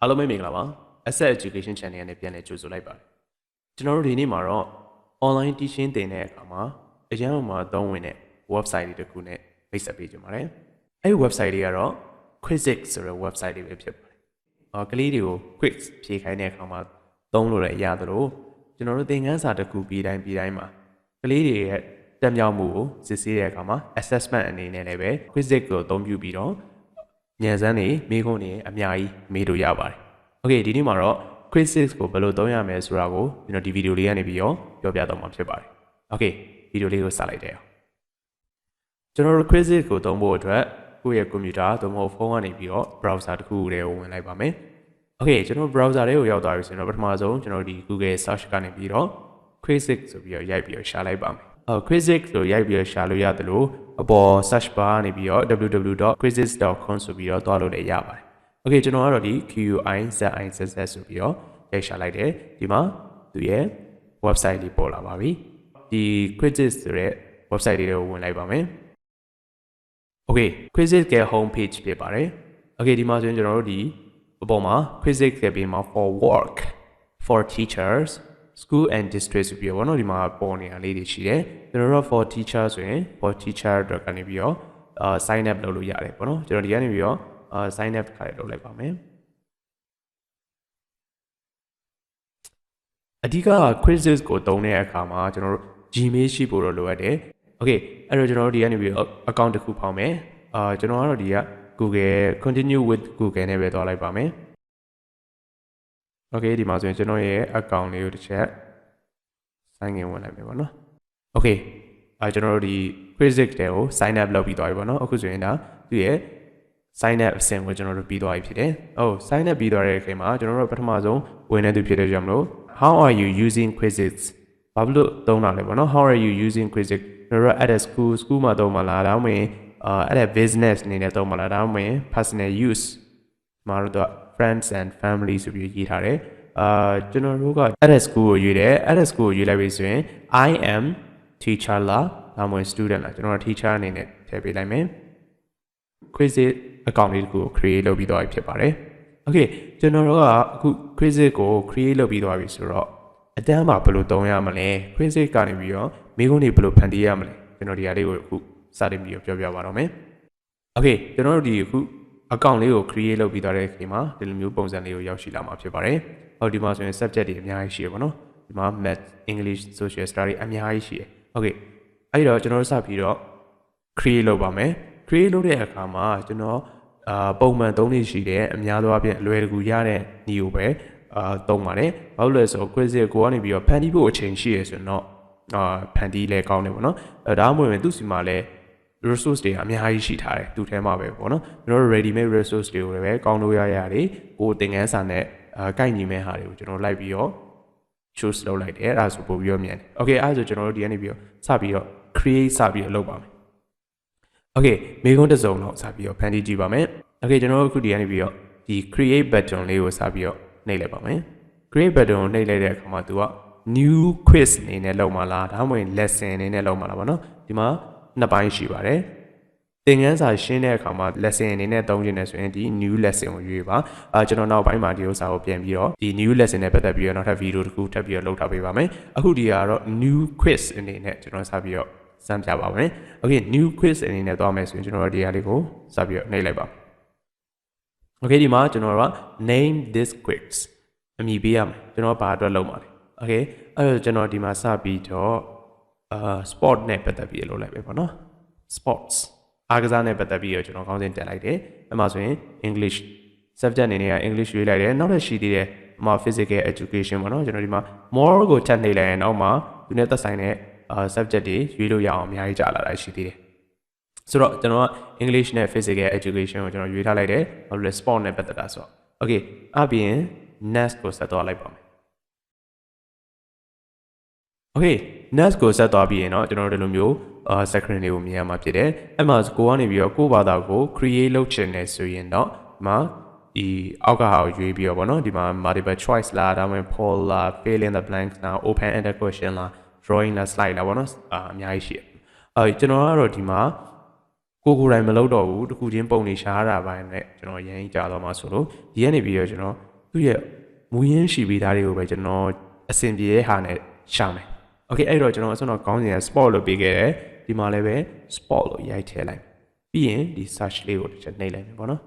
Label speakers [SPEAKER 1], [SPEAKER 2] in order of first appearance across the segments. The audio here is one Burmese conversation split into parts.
[SPEAKER 1] အားလုံးပဲမင်္ဂလာပါ Asset Education Channel နဲ့ပြန်လည်ကြိုဆိုလိုက်ပါတယ်ကျွန်တော်တို့ဒီနေ့မှာတော့ online teaching သင်တဲ့အခါမှာအရင်ကမှသုံးဝင်တဲ့ website တွေတစ်ခုနဲ့မိတ်ဆက်ပေးကြပါမယ်အဲ့ဒီ website တွေကတော့ Quizizz ဆိုတဲ့ website တွေပဲဖြစ်ပါတယ်ကလေးတွေကို quiz ဖြေခိုင်းတဲ့အခါမှာသုံးလို့ရသလိုကျွန်တော်တို့သင်ခန်းစာတစ်ခုပြီးတိုင်းမှာကလေးတွေရဲ့တက်မြောက်မှုကိုစစ်ဆေးတဲ့အခါမှာ assessment အနေနဲ့လည်းပဲ Quizizz ကိုအသုံးပြုပြီးတော့ညံစမ်းနေမိကုန်းနေအများကြီးမေးလို့ရပါတယ်။ Okay ဒီနေ့မှာတော့ Quizizz ကိုဘယ်လိုသုံးရမလဲဆိုတာကိုကျွန်တော်ဒီဗီဒီယိုလေးကနေပြီးတော့ပြောပြတော့မှာဖြစ်ပါတယ်။ Okay ဗီဒီယိုလေးကိုစလိုက်တယ်။ကျွန်တော်တို့ Quizizz ကိုသုံးဖို့အတွက်ကိုယ့်ရဲ့ကွန်ပျူတာသို့မဟုတ်ဖုန်းကနေပြီးတော့ browser တစ်ခုကိုဝင်လိုက်ပါမယ်။ Okay ကျွန်တော် browser လေးကိုရောက်သွားပြီဆိုရင်တော့ပထမဆုံးကျွန်တော်ဒီ Google search ကနေပြီးတော့ Quizizz ဆိုပြီးတော့ရိုက်ပြီးတော့ရှာလိုက်ပါမယ်။ Quizizz ကိုရိုက်ပြီးတော့ရှာလို့ရတယ်လို့အပေါ် search bar ကနေပြီးတော့ www.quizizz.com ဆိုပြီးတော့တွားလို့လည်းရပါတယ်။ Okay ကျွန်တော်ကတော့ဒီ QUIZIZZ ဆိုပြီးတော့ရိုက်ရှာလိုက်တယ်ဒီမှာသူရဲ့ website လေးပေါ်လာပါပြီဒီ Quizizz ဆိုတဲ့ website လေးကိုဝင်လိုက်ပါမယ်။ Okay Quizizz ရဲ့ home page ဖြစ်ပါတယ် Okay ဒီမှာဆိုရင်ကျွန်တော်တို့ဒီအပေါ်မှာ Quizizz ရဲ့ပြင်မှာ for work for teachers school and district ဆိုပြီးတော့နော်ဒီမှာပေါ်နေတာလေးတွေရှိတယ်ကျွန်တော်တို့ for teacher ဆိုရင် for teacher အတွက်ကနေပြီးတော့sign up လုပ်လို့ရတယ်ပေါ့နော်ကျွန်တော်ဒီကနေပြီးတော့sign up ခါရလုပ်လိုက်ပါမယ်အဓိက Quizizz ကိုသုံးတဲ့အခါမှာကျွန်တော်တို့ Gmail ရှိဖို့တော့လိုအပ်တယ် Okay အဲ့တော့ကျွန်တော်တို့ဒီကနေပြီးတော့ account တစ်ခုဖောက်မယ်ကျွန်တော်ကတော့ဒီက Google continue with Google နဲ့ပဲသွားလိုက်ပါမယ် Okay ဒီမှာဆိုရင်ကျွန်တော်ရဲ့ account လေးကိုတစ်ချက် sign in ဝင်လိုက်မယ်ပေါ့နော် Okay ကျွန်တော်တို့ဒီ Quizizz တွေကို sign up လုပ်ပြီးသွားပြီပေါ့နော်အခုဆိုရင်ဒါသူ့ရဲ့ sign up အဆင့်ကိုကျွန်တော်တို့ပြီးသွားပြီဖြစ်တယ်။ sign up ပြီးသွားတဲ့အချိန်မှာကျွန်တော်တို့ပထမဆုံးဝင်နေသူဖြစ်တဲ့ကြောင့်မလို့ how are you using Quizizz ဘာလို့သုံးတာလဲပေါ့နော် how are you using Quizizz ကျွန်တော်တို့ at a school မှာသုံးမှာလားဒါမှမဟုတ်at a business အနေနဲ့သုံးမှာလားဒါမှမဟုတ် personal use မှာတော့ friends and family ဆိုပြီးရေးထားတယ်ကျွန်တော်တို့က at a school ကိုရွေးတယ် at a school ကိုရွေးလိုက်ပြီဆိုရင် I am teacher လားဒါမှမဟုတ် student လားကျွန်တော် teacher အနေနဲ့ထည့်ပေးလိုက်မယ် Quizizz account လေးကို create လုပ်ပြီးသွားပြီဖြစ်ပါတယ် Okay ကျွန်တော်တို့ကအခု Quizizz ကို create လုပ်ပြီးသွားပြီဆိုတော့အတန်းမှာဘယ်လိုသုံးရမလဲ Quizizz ကနေပြီးတော့မိကုန်းတွေဘယ်လိုဖန်တီးရမလဲကျွန်တော်ဒီဟာလေးကိုအခုစတင်ပြီးပြောပြပါတော့မယ် Okay ကျွန်တော်တို့ဒီအခု account လေးကို create လုပ်ပြီးသွားတဲ့အချိန်မှာဒီလိုမျိုးပုံစံလေးကိုရောက်ရှိလာမှာဖြစ်ပါတယ်ဟုတ်ဒီမှာဆိုရင် subject တွေအများကြီးရှိရပါတော့ဒီမှာ math English social study အများကြီးရှိရ Okay အဲ့တော့ကျွန်တော်တို့စပြီးတော့ create လုပ်ပါမယ် create လုပ်တဲ့အခါမှာကျွန်တော်ပုံမှန်သုံးနေရှိတဲ့အများသောအားဖြင့်အလွယ်တကူရတဲ့ညီကိုပဲသုံးပါတယ်ဘာလို့လဲဆိုတော့ Quizizz ကိုကနေပြီးတော့ဖန်တီးဖို့အချိန်ရှိရဆိုတော့ဖန်တီးလဲကောင်းတယ်ပေါ့နော်ဒါမှမဟုတ်သူ့စီမှာလဲ resource တွေအများကြီးရှိထားတယ်သူ့ထဲမှာပဲပေါ့နော်ကျွန်တော်တို့ ready made resource တွေကိုလည်းပဲကောင်းလို့ရတယ်ကိုသင်ခန်းစာနဲ့ကိုက်ညီမဲ့ဟာတွေကိုကျွန်တော်လိုက်ပြီးတော့ choose လုပ်လိုက်တယ်အဲ့ဒါဆိုပို့ပြီးတော့မြန်တယ် Okay အဲ့ဒါဆိုကျွန်တော်တို့ဒီကနေပြီးတော့စပြီးတော့ create စပြီးတော့လုပ်ပါမယ် Okay မိကုန်းတစ်စုံတော့စပြီးတော့ဖန်တီးကြည့်ပါမယ် Okay ကျွန်တော်တို့အခုဒီကနေပြီးတော့ဒီ create button လေးကိုစပြီးတော့နှိပ်လိုက်ပါမယ် create button ကိုနှိပ်လိုက်တဲ့အခါမှာသူက new quiz အနေနဲ့လုပ်မှာလားဒါမှမဟုတ် lesson အနေနဲ့လုပ်မှာလားပေါ့နော်ဒီမှာနှစ်ပိုင်းရှိပါတယ်သင်ခန်းစာရှင်းတဲ့အခါမှာ lesson အနေနဲ့သုံးချင်တယ်ဆိုရင်ဒီ new lesson ကိုရွေးပါကျွန်တော်နောက်ပိုင်းမှာဒီဥစ္စာကိုပြန်ပြီးတော့ဒီ new lesson နဲ့ပတ်သက်ပြီးတော့နောက်ထပ်ဗီဒီယိုတစ်ခုထပ်ပြီးတော့လုပ်ထားပေးပါမယ်အခုဒီကတော့ new quiz အနေနဲ့ကျွန်တော်စပြီးတော့စမ်းပြပါမယ် Okay new quiz အနေနဲ့သွားမယ်ဆိုရင်ကျွန်တော်ဒီဟာလေးကိုစပြီးတော့နှိပ်လိုက်ပါ Okay ဒီမှာကျွန်တော်က name this quiz အမည်ပေးရမယ်ကျွန်တော်ဘာအတွက်လုပ်မှာလဲ Okay အဲ့တော့ကျွန်တော်ဒီမှာစပြီးတော့sport နဲ့ပတ်သက်ပြီးလုပ်လိုက်ပဲပေါ့နော် sports အားကစားနဲ့ပတ်သက်ပြီးတော့ကျွန်တော်ခေါင်းစဉ်တက်လိုက်တယ်အဲ့မှာဆိုရင် English subject အနေနဲ့က English ရွေးလိုက်တယ်နောက်ထပ်ရှိသေးတယ်မှာ physical education ပေါ့နော်ကျွန်တော်ဒီမှာ more ကိုထပ်နှိပ်လိုက်ရင်နောက်မှာသူနဲ့သက်ဆိုင်တဲ့subject တွေရွေးလို့ရအောင်အများကြီးကြာလာတာရှိသေးတယ်ဆိုတော့ကျွန်တော်က English နဲ့ physical education ကိုကျွန်တော်ရွေးထားလိုက်တယ်ဘာလို့လဲ sport နဲ့ပတ်သက်တာဆိုတော့ Okay အပြင် next ကိုဆက်သွားလိုက်ပါမယ် Okay next ကိုဆက်သွားပြီးရင်တော့ကျွန်တော်တို့ဒီလိုမျိုးscreen လေးကိုမြင်ရမှာဖြစ်တယ်အဲ့မှာကိုကနေပြီးတော့ကိုယ့်ဘာသာကို create လုပ်ချင်တယ်ဆိုရင်တော့ဒီမှာဒီအောက်ကဟာကိုရွေးပြီးတော့ဗောနော်ဒီမှာ multiple choice လားဒါမှမဟုတ် poll လား fill in the blanks လား open ended question လား drawing လား slide လားဗောနော်အများကြီးရှိတယ်ကျွန်တော်ကတော့ဒီမှာကိုယ်တိုင်မလုပ်တော့ဘူးတခုချင်းပုံနေရှားတာပိုင်းနဲ့ကျွန်တော်ရရင်ကြာတော့မှဆိုလို့ဒီကနေပြီးတော့ကျွန်တော် သူရဲ့မူရင်းရှိပြီးသားတွေကိုပဲကျွန်တော်အဆင်ပြေတဲ့ဟာနဲ့ရှာမယ် Okay အဲ့တော့ကျွန်တော်အစွမ်းတော့ကောင်းစဉ် spot လို့ပေးခဲ့တယ်ဒီမှာလည်းပဲ spot လို့ရိုက်ထည့်လိုက်ပြီးရင်ဒီ search လေးကိုတစ်ချက်နှိပ်လိုက်မယ်ပေါ့နော်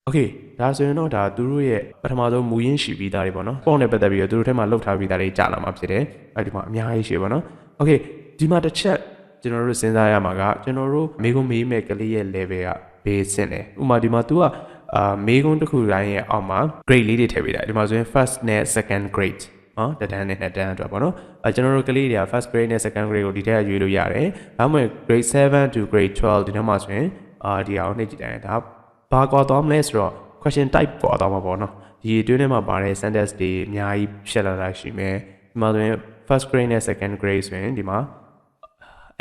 [SPEAKER 1] Okay ဒါဆိုရင်တော့ဒါသူတို့ရဲ့ပထမဆုံးမူရင်းရှိပြီးသားတွေပေါ့နော် spot နဲ့ပတ်သက်ပြီးတော့သူတို့ထဲမှာလောက်ထားပြီးသားတွေကြာလာမှာဖြစ်တယ်အဲ့ဒီမှာအများကြီးရှိပါတော့ Okay ဒီမှာတစ်ချက်ကျွန်တော်တို့စဉ်းစားရမှာကကျွန်တော်တို့မေးခွန်းမေးမဲ့ကလေးရဲ့ level ကဘေးဆင့်တယ်ဥပမာဒီမှာ तू ကမေးခွန်းတစ်ခုတိုင်းရဲ့အောက်မှာ grade လေးတွေထည့်ပေးတာဒီမှာဆိုရင် first နဲ့ second grade နော်တန်းနဲ့2တန်းအတွက်ပေါ့နော်ကျွန်တော်တို့ကလေးတွေက first grade နဲ့ second grade ကိုဒီထက်ရွေးလို့ရတယ်ဒါမှမဟုတ် grade 7 to grade 12ဒီထဲမှာဆိုရင်ဒီအောင်နှိပ်ကြည့်တယ်ဒါဘာကွာသွားမလဲဆိုတော့ question type ကွာသွားမှာပေါ့နော်ဒီအတွင်းထဲမှာပါတဲ့ sentence တွေအများကြီးဖြစ်လာတာရှိမယ်ဒီမှာဆိုရင် first grade နဲ့ second grade ဆိုရင်ဒီမှာ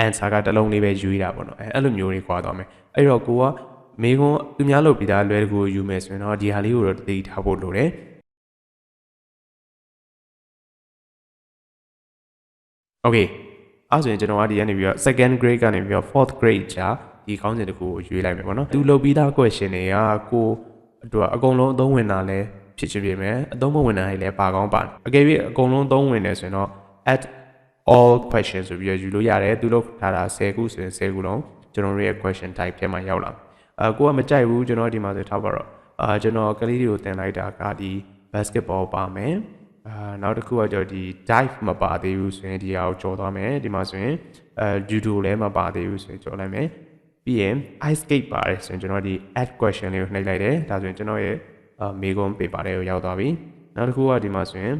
[SPEAKER 1] answer ကတစ်လုံးလေးပဲယူရတာပေါ့နော်အဲ့လိုမျိုးတွေကွာသွားမယ်အဲ့တော့ကိုကမေးခွန်းသူများလုပ်ပြီးသားလွယ်တကူယူမယ်ဆိုရင်တော့ဒီဟာလေးကိုတော့သိထားဖို့လိုတယ်Okay အဲ့ဆိုရင်ကျွန်တော်ကဒီကနေပြီးတော့ second grade ကနေပြီးတော့ fourth grade ကြာဒီခေါင်းစဉ်တစ်ခုကိုရွေးလိုက်မယ်ပေါ့နော်သူလုပ်ပြီးသား question တွေကကိုအတွက်အကုန်လုံးအသုံးဝင်တာလဲဖြစ်ချင်ပြင်မယ်အသုံးမဝင်တာတွေလည်းပါကောင်းပါတယ်အကယ်၍အကုန်လုံးသုံးဝင်တယ်ဆိုရင်တော့ at all questions ဆိုပြီးတော့ယူလို့ရတယ်သူလုပ်ထားတာ10ခုဆိုရင်10ခုလုံးကျွန်တော်တို့ရဲ့ question type ထဲမှာရောက်လာကိုကမကြိုက်ဘူးကျွန်တော်ဒီမှာဆိုထားပါတော့ကျွန်တော်ကလေးတွေကိုတင်လိုက်တာကဒီ basketball ပါမယ်နောက်တစ်ခုကကျတော့ဒီ dive မပါသေးဘူးဆိုရင်ဒီဟာကိုကြော်သွားမယ်ဒီမှာဆိုရင်judo လည်းမပါသေးဘူးဆိုရင်ကြော်လိုက်မယ်ပြီးရင် ice skate ပါတယ်ဆိုရင်ကျွန်တော်ဒီ add question လေးကိုနှိပ်လိုက်တယ်ဒါဆိုရင်ကျွန်တော်ရဲ့မေးခွန်း paper လေးကိုရောက်သွားပြီနောက်တစ်ခုကဒီမှာဆိုရင်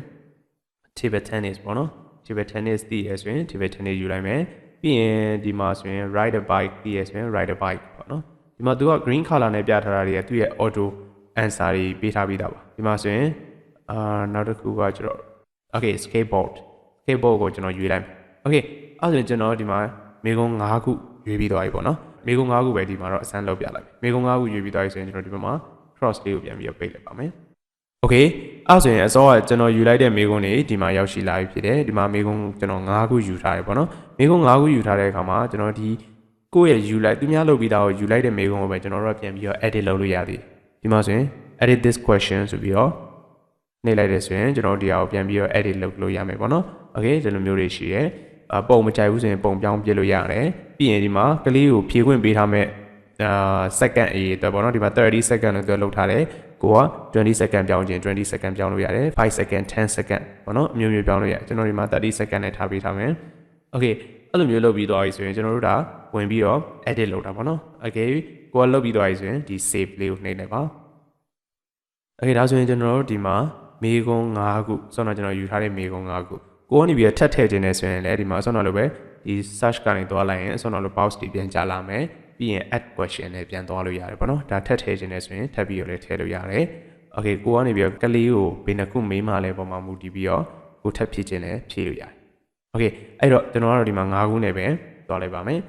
[SPEAKER 1] table tennis ပေါ့နော် table tennis တည်ရဆိုရင် table tennis ယူလိုက်မယ်ပြီးရင်ဒီမှာဆိုရင် ride a bike တည်ရဆိုရင် ride a bike ပေါ့နော်ဒီမှာသူက green color နဲ့ပြထားတာတွေကသူ့ရဲ့ auto answer တွေပေးထားပြီးသားပါဒီမှာဆိုရင်နောက်တစ်ခုကကျွန်တော် Okay skateboard ကိုကျွန်တော်ရွေးလိုက်မယ် Okay အဲ့ဒါဆိုရင်ကျွန်တော်ဒီမှာမေးခွန်း5ခုရွေးပြီးသွားပြီပေါ့နော်မေးခွန်း5ခုပဲဒီမှာတော့အစမ်းလုပ်ပြလိုက်မေးခွန်း5ခုရွေးပြီးသွားပြီဆိုရင်ကျွန်တော်ဒီဘက်မှာ cross လေးကိုပြန်ပြီးပိတ်လိုက်ပါမယ် Okay အဲ့ဆိုရင်အစောကကျွန်တော်ယူလိုက်တဲ့မေးခွန်းတွေဒီမှာရောက်ရှိလာပြီဖြစ်တယ်ဒီမှာမေးခွန်းကျွန်တော်5ခုယူထားတယ်ပေါ့နော်မေးခွန်း5ခုယူထားတဲ့အခါမှာကျွန်တော်ဒီကိုယ့်ရဲ့ယူလိုက်သူများလုပ်ပြီးသားကိုယူလိုက်တဲ့မေးခွန်းကိုပဲကျွန်တော်တို့ပြန်ပြီးတော့ edit လုပ်လို့ရသည်ဒီမှာဆိုရင် edit this question ဆိုပြီးတော့နှိပ်လိုက်တယ်ဆိုရင်ကျွန်တော်ဒီဟာကိုပြန်ပြီးတော့ edit လုပ်လို့ရမယ်ပေါ့နော် Okay ဒီလိုမျိုးတွေရှိတယ်ပုံမကြိုက်ဘူးဆိုရင်ပုံပြောင်းပြလို့ရတယ်ပြီးရင်ဒီမှာကလေးကိုဖြည့်ခွင့်ပေးထားမဲ့second အရေးအတွက်ပေါ့နော်ဒီမှာ30 second လို့လုပ်ထားတယ်ကိုက20 second ပြောင်းခြင်း20 second ပြောင်းလို့ရတယ်5 second 10 second ပေါ့နော်အမျိုးမျိုးပြောင်းလို့ရတယ်ကျွန်တော်ဒီမှာ30 second နဲ့ထားပေးထားမယ် Okay အဲ့လိုမျိုးလုပ်ပြီးသွားပြီဆိုရင်ကျွန်တော်တို့ဒါဝင်ပြီးတော့ edit လုပ်တာပေါ့နော် Okay ကိုကလုပ်ပြီးသွားပြီဆိုရင်ဒီ save လေးကိုနှိပ်လိုက်ပါ Okay ဒါဆိုရင်ကျွန်တော်တို့ဒီမှာမေးခွန်း5ခုဆောင်းတော့ကျွန်တော်ယူထားတဲ့မေးခွန်း5ခုကိုကနေပြီးထပ်ထည့်ခြင်းနဲ့ဆိုရင်လည်းဒီမှာဆောင်းတော့လိုပဲဒီ search ကနေသွားလိုက်ရင်ဆောင်းတော့လို box တွေပြန်ကြလာမယ်ပြီးရင် add question နဲ့ပြန်သွားလို့ရတယ်ပေါ့နော်ဒါထပ်ထည့်ခြင်းနဲ့ဆိုရင်ထပ်ပြီးတော့လည်းထည့်လို့ရတယ် Okay ကိုကနေပြီးကလေးကိုဘယ်နှခုမေးမှလဲပုံမှန်မူတည်ပြီးတော့ကိုထပ်ဖြည့်ခြင်းနဲ့ဖြည့်လို့ရတယ် Okay အဲ့တော့ကျွန်တော်ကတော့ဒီမှာ5ခုနဲ့ပဲသွားလိုက်ပါမယ်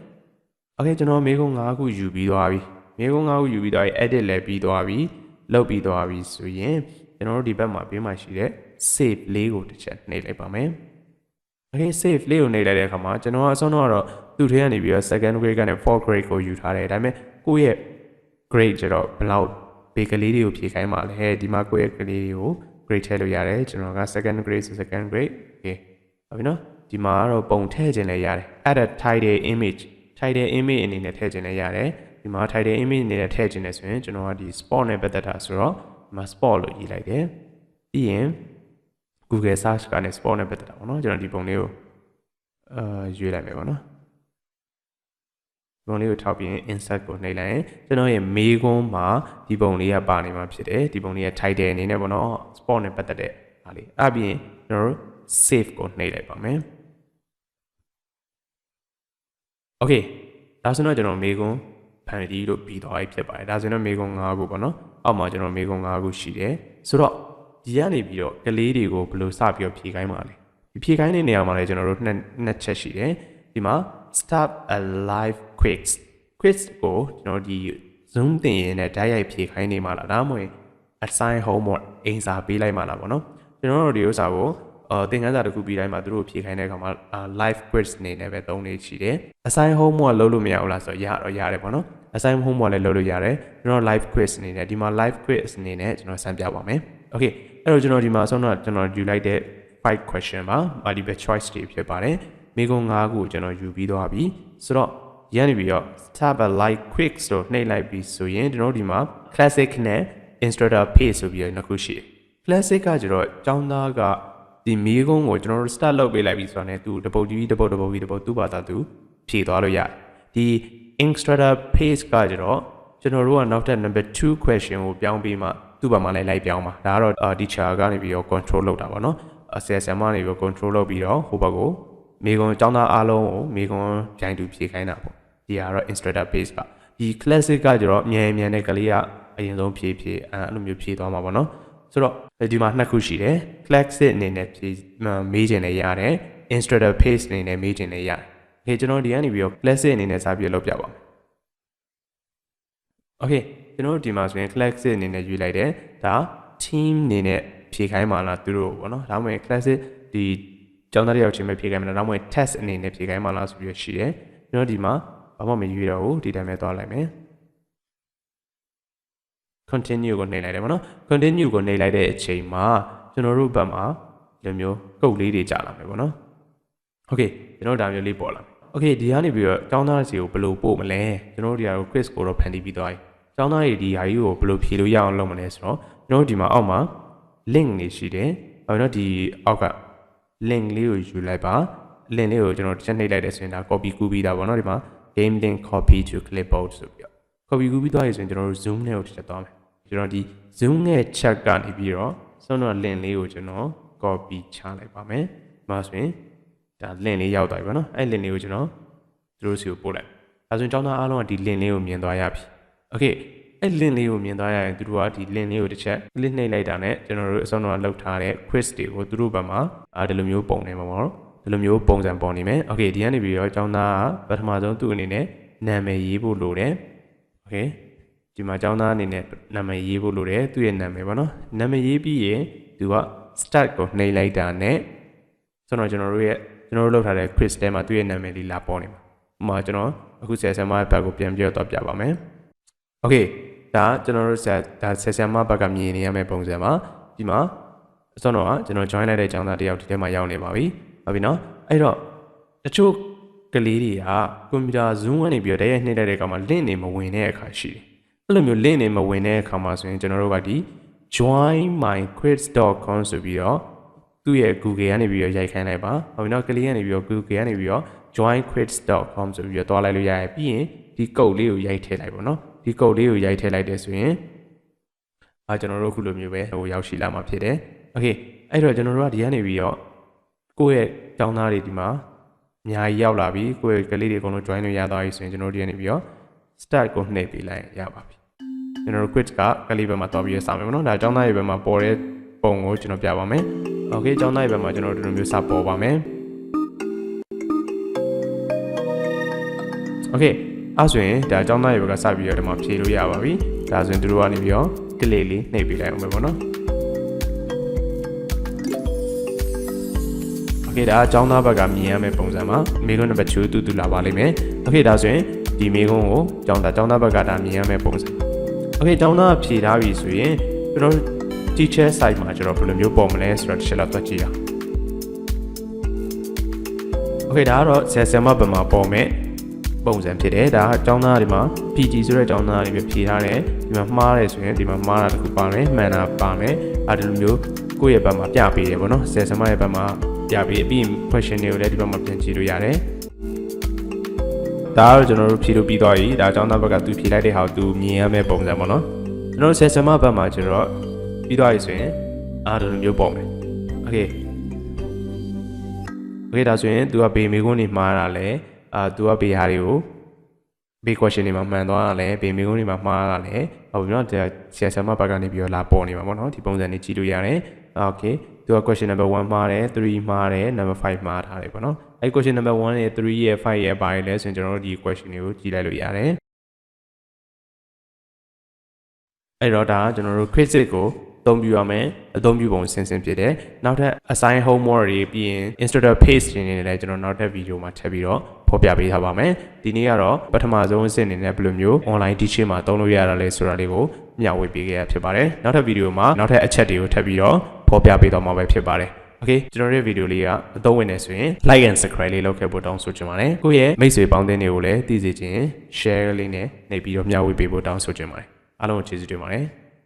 [SPEAKER 1] Okay ကျွန်တော်မေးခွန်း5ခုယူပြီးသွားပြီမေးခွန်း5ခုယူပြီးသွားပြီ edit လည်းပြီးသွားပြီလုပ်ပြီးသွားပြီဆိုရင်ကျွန်တော်တို့ဒီဘက်မှာဘေးမှာရှိတဲ့ save လေးကိုတစ်ချက်နှိပ်လိုက်ပါမယ် Okay save လေးကိုနှိပ်လိုက်တဲ့အခါမှာကျွန်တော်အစောတော့သူ့ထဲကနေပြီးတော့ second grade ကနေ fourth grade ကိုယူထားတယ်ဒါပေမဲ့ကိုယ့်ရဲ့ grade ကျတော့ဘယ်လောက်ဘေးကလေးတွေကိုဖြည့်ခိုင်းပါလဲဒီမှာကိုယ့်ရဲ့ကလေးတွေကို grade ထည့်လို့ရတယ်ကျွန်တော်က second grade ဆို second grade Okay ဟုတ်ပြီနော်ဒီမှာကတော့ပုံထည့်ခြင်းလည်းရတယ် add a title image အနေနဲ့ထည့်ခြင်းလည်းရတယ်ဒီမှာ title image အနေနဲ့ထည့်ခြင်းလည်းဆိုရင်ကျွန်တော်ကဒီ sport နဲ့ပတ်သက်တာဆိုတော့ဒီမှာ sport လို့ရေးလိုက်တယ်ပြီးရင် Google search ကနေ sport နဲ့ပတ်သက်တာပေါ့နော်ကျွန်တော်ဒီပုံလေးကိုရွေးလိုက်မယ်ပေါ့နော်ပုံလေးကိုထောက်ပြီးရင် insert ကိုနှိပ်လိုက်ရင်ကျွန်တော်ရဲ့မေးခွန်းမှာဒီပုံလေးကပါနေမှာဖြစ်တယ်ဒီပုံလေးက title အနေနဲ့ပေါ့နော် sport နဲ့ပတ်သက်တဲ့ဟာလေးအဲ့ပြီးရင်ကျွန်တော်တို့ save ကိုနှိပ်လိုက်ပါမယ် Okay ဒါဆိုတော့ကျွန်တော်မေးခွန်းဖန်တီးလို့ပြီးသွားပြီဖြစ်ပါတယ်ဒါဆိုတော့မေးခွန်း5ခုပေါ့နော်အောက်မှာကျွန်တော်မေးခွန်း5ခုရှိတယ်ဆိုတော့ဒီကနေပြီးတော့ကလေးတွေကိုဘယ်လိုစပြီးတော့ဖြည့်ခိုင်းမှာလဲဒီဖြည့်ခိုင်းတဲ့နေရာမှာလည်းကျွန်တော်တို့နှစ်ချက်ရှိတယ်ဒီမှာ start a live quiz ကိုကျွန်တော်ဒီ zoom တင်ရင်နဲ့ဓာတ်ရိုက်ဖြည့်ခိုင်းနေမှာလားဒါမှမဟုတ် assign homework အိမ်စာပေးလိုက်မှာလားပေါ့နော်ကျွန်တော်တို့ဒီဥစ္စာကိုသင်ခန်းစာတစ်ခုပြီးတိုင်းမှာသူတို့ဖြည့်ခိုင်းတဲ့အခါမှာ live quiz အနေနဲ့ပဲသုံးနေရှိတယ် assign homework လုပ်လို့မရဘူးလားဆိုတော့ရတယ်ပေါ့နော် assign homework လည်းလုပ်လို့ရတယ်ကျွန်တော် live quiz အနေနဲ့ဒီမှာ live quiz အနေနဲ့ကျွန်တော်စမ်းပြပါမယ် Okay အဲ့တော့ကျွန်တော်ဒီမှာအဆုံးတော့ကျွန်တော်ယူလိုက်တဲ့5 question ပါ multiple choice တွေဖြစ်ပါတယ်မိကုံ9ခုကိုကျွန်တော်ယူပြီးသွားပြီဆိုတော့ရန်နေပြီးတော့ tab like quick ဆိုနှိပ်လိုက်ပြီးဆိုရင်ကျွန်တော်ဒီမှာ classic နဲ့ instructor page ဆိုပြီးတော့နှစ်ခုရှိတယ် classic ကကျတော့ကျောင်းသားကဒီမိကုံကိုကျွန်တော်တို့ start လုပ်ပေးလိုက်ပြီးဆိုတော့ねသူတပုတ်ကြီးတပုတ်သူ့ဘာသာသူဖြည့်သွားလို့ရတယ်ဒီ instructor page ကကျတော့ကျွန်တော်တို့ကနောက်ထပ် number 2 question ကိုပြောင်းပြီးမှသူ့ဘာမှလိုက်ပြောင်းပါဒါကတော့ teacher ကနေပြီးတော့ control လုပ်တာပေါ့နော်ဆရာဆရာမနေပြီး control လုပ်ပြီးတော့ဟိုဘက်ကိုမိကုံကျောင်းသားအားလုံးကိုမိကုံပြိုင်တူဖြည့်ခိုင်းတာပေါ့ဒီကတော့ instructor page ပါဒီ classic ကကျတော့အမြန်တဲ့ကလေးကအရင်ဆုံးဖြည့်အဲ့လိုမျိုးဖြည့်သွားမှာပေါ့နော်ဆိုတော့ဒီမှာနှစ်ခုရှိတယ် classic အနေနဲ့ဖြည့်မေးချင်လည်းရတယ် instructor page အနေနဲ့မေးချင်လည်းရတယ်โอเคကျွန်တော်ဒီကနေပြီးတော့ classic အနေနဲ့စပြီးလုပ်ပြပါမယ်โอเคကျွန်တော်ဒီမှာဆိုရင် classic အနေနဲ့ယူလိုက်တယ်ဒါ team အနေနဲ့ဖြည့်ခိုင်းပါလားသူတို့ပေါ့နော်ဒါမှမဟုတ် classic ဒီကျောင်းသားတယောက်ချင်းပဲဖြည့်ခိုင်းမှာလားဒါမှမဟုတ် test အနေနဲ့ဖြည့်ခိုင်းပါလားဆိုပြီးရှိတယ်ကျွန်တော်ဒီမှာဘာမှမယူရတော့ဘူးဒီတိုင်းပဲသွားလိုက်မယ် continue ကိုနှိပ်လိုက်တယ်ပေါ့နော် continue ကိုနှိပ်လိုက်တဲ့အချိန်မှာကျွန်တော်တို့ဘက်မှာဒီမျိုးကုတ်လေးတွေကြာလာမယ်ပေါ့နော် okay ကျွန်တော်ဒါမျိုးလေးပေါ်လာမယ် okay ဒီကနေပြီးတော့ကျောင်းသားစီကိုဘယ်လိုပို့မလဲကျွန်တော်တို့ဒီဟာကို quiz ကိုတော့ဖန်တီးပြီးသွားပြီကျောင်းသားတွေဒီဟာကြီးကိုဘယ်လိုဖြေလို့ရအောင်လုပ်မလဲဆိုတော့ကျွန်တော်တို့ဒီမှာအောက်မှာ link တွေရှိတယ်ဘာလို့ဒီအောက်က link လေးကိုယူလိုက်ပါ link လေးကိုကျွန်တော်တစ်ချက်နှိပ်လိုက်တဲ့ဆိုရင်ဒါ copy ကူးပြီးသားပေါ့နော်ဒီမှာ game link copy to clipboard ဆိုပြီးတော့ copy ကူးပြီးသွားပြီဆိုရင်ကျွန်တော်တို့ zoom နဲ့ကိုတစ်ချက်သွားမယ်ကျွန်တော်ဒီ zoom နဲ့ check ကနေပြီးတော့ဆုံးတော့ link လေးကိုကျွန်တော် copy ချလိုက်ပါမယ်ဒီမှာဆိုရင်ဒါ link လေးရောက်သွားပြီပေါ့နော်အဲ့ link လေးကိုကျွန်တော်သူတို့စီကိုပို့လိုက်ဒါဆိုရင်ကျောင်းသားအားလုံးကဒီ link လေးကိုမြင်သွားရပြီ okay အဲ့ link လေးကိုမြင်သွားရရင်သူတို့ကဒီ link လေးကိုတစ်ချက် click နှိပ်လိုက်တာနဲ့ကျွန်တော်တို့အဆုံးတော့လောက်ထားတဲ့ quiz တွေကိုသူတို့ဘက်မှာဒီလိုမျိုးပုံနေမှာပေါ့နော်ဒီလိုမျိုးပုံစံပေါ်နေမယ် okay ဒီကနေပြီးတော့ကျောင်းသားကပထမဆုံးသူ့အနေနဲ့နာမည်ရေးဖို့လိုတယ် okay ဒီမှာကျောင်းသားအနေနဲ့နာမည်ရေးဖို့လိုတယ်သူ့ရဲ့နာမည်ပေါ့နော်နာမည်ရေးပြီးရင်သူက start ကိုနှိပ်လိုက်တာနဲ့ဆိုတော့ကျွန်တော်တို့လောက်ထားတဲ့ quiz ထဲမှာသူ့ရဲ့နာမည်လေးလာပေါ်နေမှာဥပမာကျွန်တော်အခုဆရာဆရာမရဲ့ဘက်ကိုပြန်ပြောတော့ပြပါမယ် okay ဒါကျွန်တော်တို့ဆရာမဘက်ကမြင်နေရမယ့်ပုံစံပါဒီမှာအစောတော့ကျွန်တော် join လိုက်တဲ့ကျောင်းသားတယောက်ဒီထဲမှာရောက်နေပါပြီဟုတ်ပြီနော်အဲ့တော့တချို့ကလေးတွေကကွန်ပျူတာ zoom ကနေပြီးတော့တည်းရဲ့နှိပ်လိုက်တဲ့အခါမှာ link တွေမဝင်တဲ့အခါရှိတယ်အဲ့လိုမျိုး link တွေမဝင်တဲ့အခါမှာဆိုရင်ကျွန်တော်တို့ကဒီ joinmyquiz.com ဆိုပြီးတော့သူ့ရဲ့ Google ကနေပြီးတော့ရိုက်ခိုင်းလိုက်ပါဟုတ်ပြီနော်ကလေးကနေပြီးတော့ Google ကနေပြီးတော့ joinquiz.com ဆိုပြီးတော့တွားလိုက်လို့ရရပြီးရင်ဒီကုတ်လေးကိုရိုက်ထည့်လိုက်ပါနော်ဒီကုတ်လေးကိုရိုက်ထည့်လိုက်တယ်ဆိုရင်ကျွန်တော်တို့အခုလိုမျိုးပဲဟိုရောက်ရှိလာမှာဖြစ်တယ်โอเคအဲ့တော့ကျွန်တော်တို့ကဒီကနေပြီးတော့ကိုယ့်ရဲ့ကျောင်းသားတွေဒီမှာအများကြီးရောက်လာပြီကိုယ့်ရဲ့ကလေးတွေအကုန်လုံး join လို့ရသွားပြီဆိုရင်ကျွန်တော်တို့ဒီကနေပြီးတော့ start ကိုနှိပ်ပေးလိုက်ရပါပြီကျွန်တော်တို့ quiz ကကလေးဘက်မှာတွားပြီးရစားမယ်ပေါ့နော်ဒါကျောင်းသားတွေဘက်မှာပေါ်တဲ့ပုံကိုကျွန်တော်ပြပါမယ်โอเคကျောင်းသားတွေဘက်မှာကျွန်တော်တို့ဒီလိုမျိုးစပေါ်ပါမယ်โอเคအဲ့ဆိုရင်ဒါကျောင်းသားတွေဘက်ကစပြီးတော့ဒီမှာဖြေလို့ရပါပြီဒါဆိုရင်တို့ကနေပြီးတော့ကလေးလေးနှိပ်ပေးလိုက်အောင်ပဲပေါ့နော်โอเคဒါကျောင်းသားဘက်ကမြင်ရမယ့်ပုံစံပါမေကွန်းနံပါတ်2တူလာပါလိမ့်မယ်โอเคဒါဆိုရင်ဒီမေကွန်းကိုကျောင်းသားဘက်ကဒါမြင်ရမယ့်ပုံစံโอเคကျောင်းသားဖြေထားပြီဆိုရင်ကျွန်တော် teacher site မှာကျွန်တော်ဘယ်လိုမျိုးပုံမလဲဆိုတော့တစ်ချက်လောက်သွားကြည့်ရအောင်โอเคဒါကတော့ဆရာမဘက်မှာပုံမဲ့ပုံစံဖြစ်တယ်ဒါကကျောင်းသားတွေမှာ PG ဆိုတဲ့ကျောင်းသားတွေပဲဖြေထားတယ်ဒီမှာမှားတယ်ဆိုရင်ဒီမှာမှားတာတခုပါမယ်မှန်တာပါမယ်ဒီလိုမျိုးကိုယ့်ရဲ့ဘက်မှာပြပေးတယ်ပေါ့နော်ဆရာမရဲ့ဘက်မှာပြပေးပြီး question တွေကိုလည်းဒီဘက်မှာပြန်ကြည့်လို့ရတယ်ဒါကတော့ကျွန်တော်တို့ဖြေလို့ပြီးသွားပြီဒါကျောင်းသားဘက်ကသူဖြေလိုက်တဲ့ဟာကိုသူမြင်ရမယ့်ပုံစံပေါ့နော်ကျွန်တော်တို့ဆရာမဘက်မှာကျွန်တော်ပြီးသွားပြီဆိုရင်ဒီလိုမျိုးပုံမယ်โอเคဒါဆိုရင်သူကဘေးမေကွန်းနေမှားတာလဲသူကဘေးဟာတွေကိုဘေး question တွေမှာမှန်သွားတာလဲဘေးမေကွန်းတွေမှာမှားတာလဲဟုတ်ပြီနော်ဆရာမဘက်ကနေပြီးတော့လာပေါ်နေမှာပေါ့နော်ဒီပုံစံတွေကြည့်လို့ရတယ်โอเคသူက question number 1မှားတယ်3မှားတယ် number 5မှားထားတယ်ပေါ့နော်အဲ့ question number 1နဲ့3ရဲ့5ရဲ့ပါတယ်လဲဆိုရင်ကျွန်တော်တို့ဒီ question တွေကိုကြည့်လိုက်လို့ရတယ်အဲ့တော့ဒါကကျွန်တော်တို့ Quizizz ကိုအသုံးပြုရမယ်အသုံးပြုပုံဆင်းဖြစ်တယ်နောက်ထပ် assign homework တွေပြီးရင် instructor page တွေနဲ့လည်းကျွန်တော်နောက်ထပ် video မှာထပ်ပြီးတော့ဖော်ပြပေးထားပါမယ်ဒီနေ့ကတော့ပထမဆုံးအဆင့်အနေနဲ့ဘယ်လိုမျိုး online teaching မှာသုံးလို့ရတာလဲဆိုတာလေးကို မျှဝေပေးခဲ့ရဖြစ်ပါတယ်နောက်ထပ်ဗီဒီယိုမှာနောက်ထပ်အချက်တွေကိုထပ်ပြီးတော့ဖော်ပြပေးတော့မှာပဲဖြစ်ပါတယ်Okay ကျွန်တော်ရဲ့ဗီဒီယိုလေးကအသုံးဝင်နေဆိုရင် like and subscribe လေးလုပ်ခဲ့ဖို့တောင်းဆိုချင်ပါတယ်ကိုယ့်ရဲ့မိတ်ဆွေပေါင်းတင်တွေကိုလည်းသိစေချင် share လေးနဲ့နှိပ်ပြီးတော့မျှဝေပေးဖို့တောင်းဆိုချင်ပါတယ်အားလုံးကိုကျေးဇူးတင်ပါတယ်